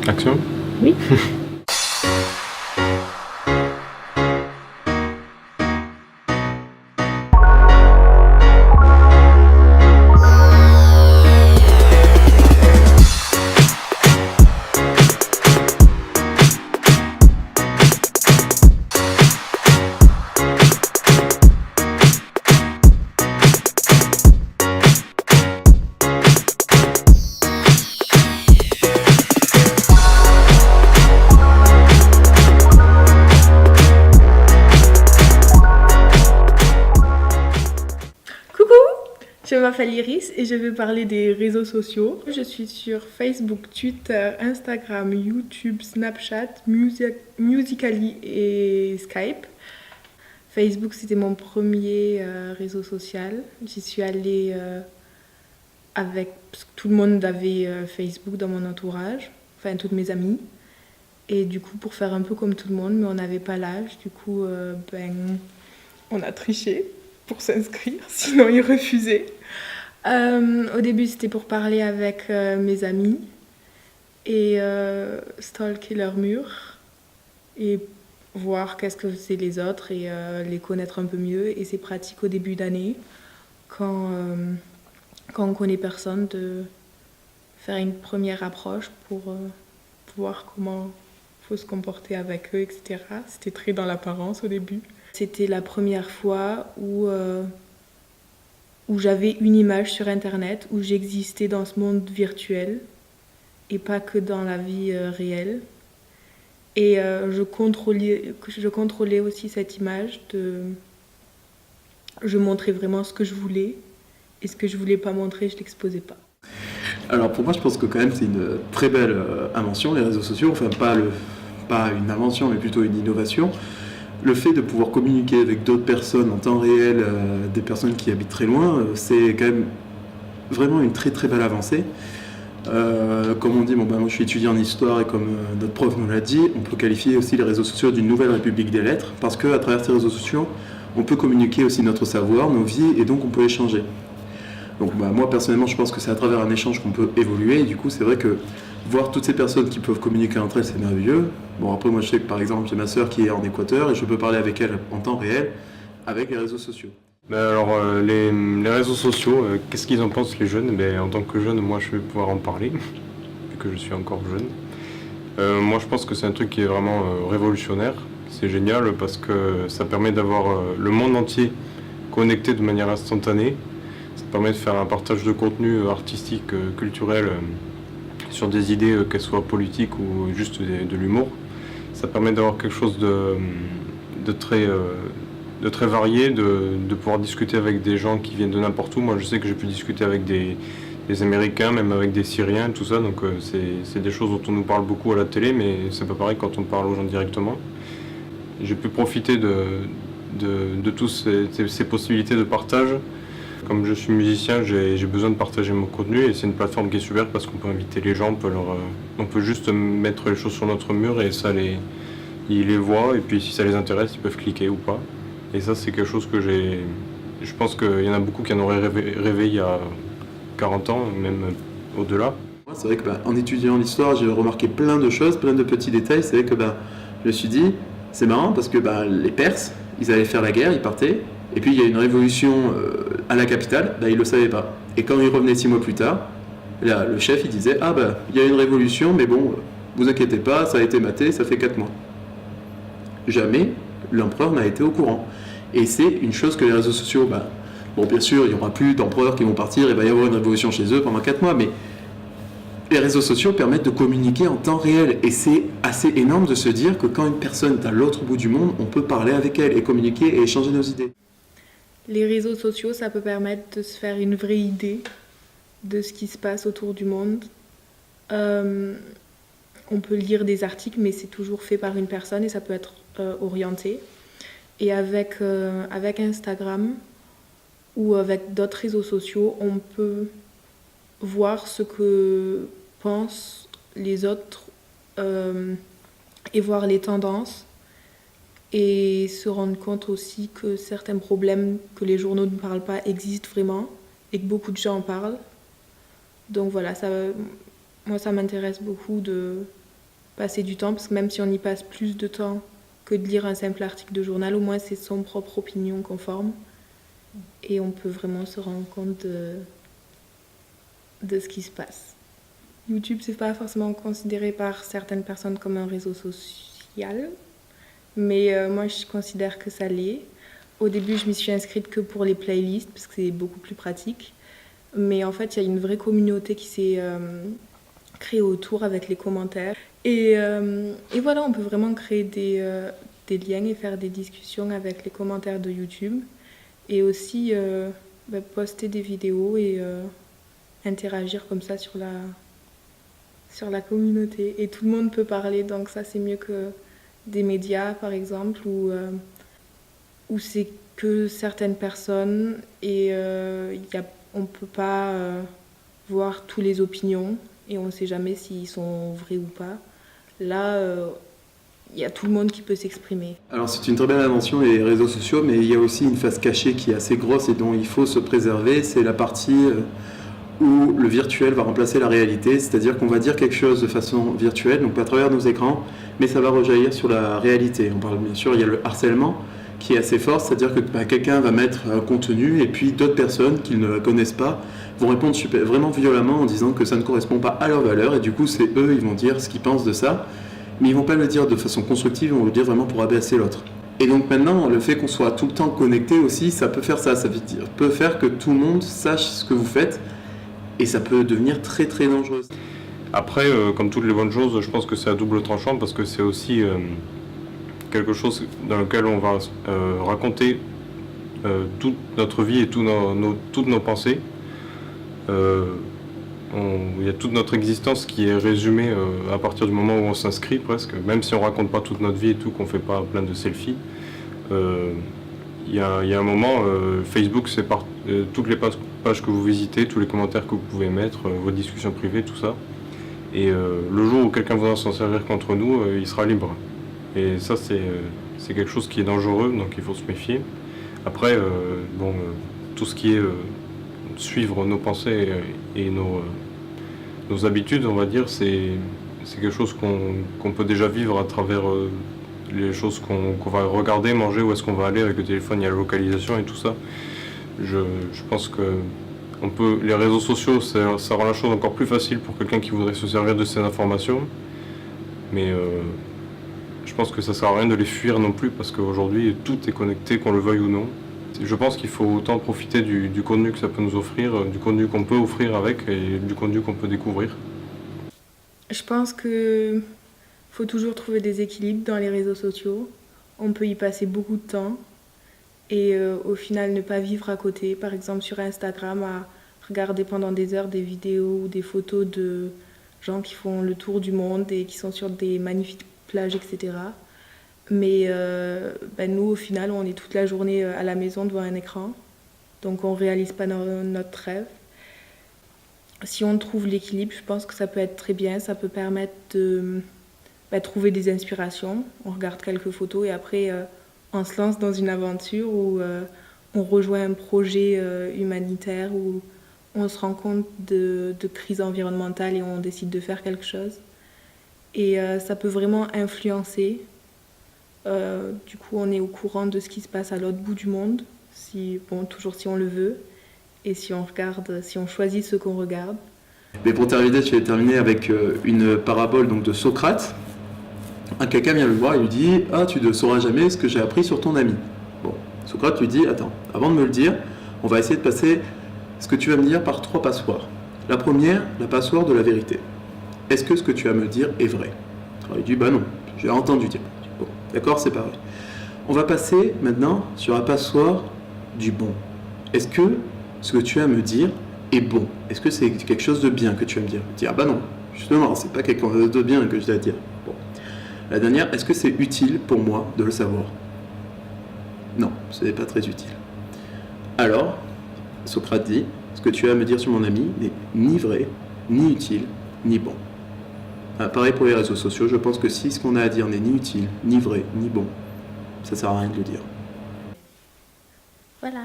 Action. Oui. Coucou, je m'appelle Iris et je vais parler des réseaux sociaux. Je suis sur Facebook, Twitter, Instagram, YouTube, Snapchat, Musical.ly et Skype. Facebook, c'était mon premier réseau social. J'y suis allée avec... Parce que tout le monde avait Facebook dans mon entourage, enfin toutes mes amies. Et du coup, pour faire un peu comme tout le monde, mais on n'avait pas l'âge. Du coup, on a triché pour s'inscrire, sinon ils refusaient. Au début, c'était pour parler avec mes amis et stalker leurs murs et voir qu'est-ce que faisaient les autres et les connaître un peu mieux. Et c'est pratique au début d'année, quand on connaît personne, de faire une première approche pour voir comment il faut se comporter avec eux, etc. C'était très dans l'apparence au début. C'était la première fois où j'avais une image sur Internet, où j'existais dans ce monde virtuel et pas que dans la vie réelle. Et je contrôlais aussi cette image. Je montrais vraiment ce que je voulais et ce que je voulais pas montrer, je l'exposais pas. Alors pour moi, je pense que quand même c'est une très belle invention, les réseaux sociaux. Enfin, pas une invention, mais plutôt une innovation. Le fait de pouvoir communiquer avec d'autres personnes en temps réel, des personnes qui habitent très loin, c'est quand même vraiment une très très belle avancée. Comme on dit, moi je suis étudiant en histoire et comme notre prof nous l'a dit, on peut qualifier aussi les réseaux sociaux d'une nouvelle république des lettres parce qu'à travers ces réseaux sociaux, on peut communiquer aussi notre savoir, nos vies et donc on peut échanger. Donc moi personnellement je pense que c'est à travers un échange qu'on peut évoluer et du coup c'est vrai que voir toutes ces personnes qui peuvent communiquer entre elles c'est merveilleux. Bon après moi je sais que par exemple j'ai ma sœur qui est en Équateur et je peux parler avec elle en temps réel avec les réseaux sociaux. Alors, les réseaux sociaux, qu'est-ce qu'ils en pensent les jeunes? En tant que jeune, moi je vais pouvoir en parler, vu que je suis encore jeune. Moi je pense que c'est un truc qui est vraiment révolutionnaire. C'est génial parce que ça permet d'avoir le monde entier connecté de manière instantanée. Ça permet de faire un partage de contenu artistique, culturel, sur des idées, qu'elles soient politiques ou juste de l'humour. Ça permet d'avoir quelque chose de très varié, de pouvoir discuter avec des gens qui viennent de n'importe où. Moi je sais que j'ai pu discuter avec des Américains, même avec des Syriens, tout ça, donc c'est des choses dont on nous parle beaucoup à la télé, mais c'est pas pareil quand on parle aux gens directement. J'ai pu profiter de toutes ces possibilités de partage. Comme je suis musicien, j'ai besoin de partager mon contenu et c'est une plateforme qui est super parce qu'on peut inviter les gens, on peut juste mettre les choses sur notre mur et ils les voient et puis si ça les intéresse, ils peuvent cliquer ou pas. Et ça, c'est quelque chose que je pense qu'il y en a beaucoup qui en auraient rêvé il y a 40 ans, même au-delà. C'est vrai que en étudiant l'histoire, j'ai remarqué plein de choses, plein de petits détails. C'est vrai que je me suis dit, c'est marrant parce que les Perses, ils allaient faire la guerre, ils partaient, et puis il y a une révolution à la capitale, ils ne le savaient pas. Et quand ils revenaient 6 mois plus tard, là, le chef il disait, il y a une révolution, mais bon, vous inquiétez pas, ça a été maté, ça fait 4 mois. Jamais l'empereur n'a été au courant. Et c'est une chose que les réseaux sociaux, bon bien sûr, il n'y aura plus d'empereurs qui vont partir, il va y avoir une révolution chez eux pendant 4 mois, mais les réseaux sociaux permettent de communiquer en temps réel. Et c'est assez énorme de se dire que quand une personne est à l'autre bout du monde, on peut parler avec elle et communiquer et échanger nos idées. Les réseaux sociaux, ça peut permettre de se faire une vraie idée de ce qui se passe autour du monde. On peut lire des articles, mais c'est toujours fait par une personne et ça peut être orienté. Et avec Instagram ou avec d'autres réseaux sociaux, on peut voir ce que pensent les autres et voir les tendances et se rendre compte aussi que certains problèmes que les journaux ne parlent pas existent vraiment et que beaucoup de gens en parlent. Donc voilà, moi ça m'intéresse beaucoup de passer du temps, parce que même si on y passe plus de temps que de lire un simple article de journal, au moins c'est son propre opinion qu'on forme. Et on peut vraiment se rendre compte de ce qui se passe. YouTube, c'est pas forcément considéré par certaines personnes comme un réseau social, mais moi je considère que ça l'est. Au début, je m'y suis inscrite que pour les playlists, parce que c'est beaucoup plus pratique. Mais en fait, il y a une vraie communauté qui s'est créée autour avec les commentaires. Et voilà, on peut vraiment créer des liens et faire des discussions avec les commentaires de YouTube. Et aussi poster des vidéos et interagir comme ça sur la communauté. Et tout le monde peut parler, donc ça c'est mieux que des médias par exemple, où c'est que certaines personnes et on ne peut pas voir toutes les opinions et on ne sait jamais s'ils sont vrais ou pas. Là, il y a tout le monde qui peut s'exprimer. Alors c'est une très belle invention les réseaux sociaux, mais il y a aussi une face cachée qui est assez grosse et dont il faut se préserver, c'est la partie où le virtuel va remplacer la réalité, c'est-à-dire qu'on va dire quelque chose de façon virtuelle, donc pas à travers nos écrans, mais ça va rejaillir sur la réalité. On parle bien sûr, il y a le harcèlement qui est assez fort, c'est-à-dire que quelqu'un va mettre un contenu et puis d'autres personnes qui ne connaissent pas vont répondre vraiment violemment en disant que ça ne correspond pas à leurs valeurs et du coup c'est eux, ils vont dire ce qu'ils pensent de ça. Mais ils ne vont pas le dire de façon constructive, ils vont le dire vraiment pour abaisser l'autre. Et donc maintenant, le fait qu'on soit tout le temps connecté aussi, ça peut faire ça, peut faire que tout le monde sache ce que vous faites, et ça peut devenir très très dangereux. Après, comme toutes les bonnes choses, je pense que c'est à double tranchant, parce que c'est aussi quelque chose dans lequel on va raconter toute notre vie et toutes nos pensées. Il y a toute notre existence qui est résumée à partir du moment où on s'inscrit presque, même si on raconte pas toute notre vie et tout, qu'on fait pas plein de selfies. Il y a un moment, Facebook c'est toutes les pages que vous visitez, tous les commentaires que vous pouvez mettre, vos discussions privées, tout ça. Et le jour où quelqu'un voudra s'en servir contre nous, il sera libre. Et ça c'est quelque chose qui est dangereux, donc il faut se méfier. Après, tout ce qui est suivre nos pensées et nos habitudes, on va dire, c'est quelque chose qu'on peut déjà vivre à travers les choses qu'on va regarder, manger, où est-ce qu'on va aller avec le téléphone, il y a la localisation et tout ça. Je pense que les réseaux sociaux, ça rend la chose encore plus facile pour quelqu'un qui voudrait se servir de ces informations, mais je pense que ça sert à rien de les fuir non plus, parce qu'aujourd'hui tout est connecté, qu'on le veuille ou non. Je pense qu'il faut autant profiter du contenu que ça peut nous offrir, du contenu qu'on peut offrir avec et du contenu qu'on peut découvrir. Je pense qu'il faut toujours trouver des équilibres dans les réseaux sociaux. On peut y passer beaucoup de temps et au final ne pas vivre à côté. Par exemple sur Instagram, à regarder pendant des heures des vidéos ou des photos de gens qui font le tour du monde et qui sont sur des magnifiques plages, etc. Mais nous, au final, on est toute la journée à la maison devant un écran. Donc, on ne réalise pas notre rêve. Si on trouve l'équilibre, je pense que ça peut être très bien. Ça peut permettre de trouver des inspirations. On regarde quelques photos et après, on se lance dans une aventure où on rejoint un projet humanitaire, où on se rend compte de crise environnementale et on décide de faire quelque chose. Et ça peut vraiment influencer. Du coup, on est au courant de ce qui se passe à l'autre bout du monde, toujours si on le veut, et si on choisit ce qu'on regarde. Mais pour terminer, tu vas terminer avec une parabole donc, de Socrate. Quelqu'un vient le voir et lui dit « Ah, tu ne sauras jamais ce que j'ai appris sur ton ami. » Bon, Socrate lui dit « Attends, avant de me le dire, on va essayer de passer ce que tu vas me dire par 3 passoires. La première, la passoire de la vérité. Est-ce que ce que tu vas me dire est vrai ?» Alors, il dit « Bah non, j'ai entendu dire. » Bon, d'accord, c'est pareil. On va passer maintenant sur la passoire du bon. Est-ce que ce que tu as à me dire est bon? Est-ce que c'est quelque chose de bien que tu vas me dire? Dire, ah bah non, justement, c'est pas quelque chose de bien que je dois dire. Bon. La dernière, est-ce que c'est utile pour moi de le savoir? Non, ce n'est pas très utile. Alors, Socrate dit, ce que tu as à me dire sur mon ami n'est ni vrai, ni utile, ni bon. Pareil pour les réseaux sociaux, je pense que si ce qu'on a à dire n'est ni utile, ni vrai, ni bon, ça sert à rien de le dire. Voilà.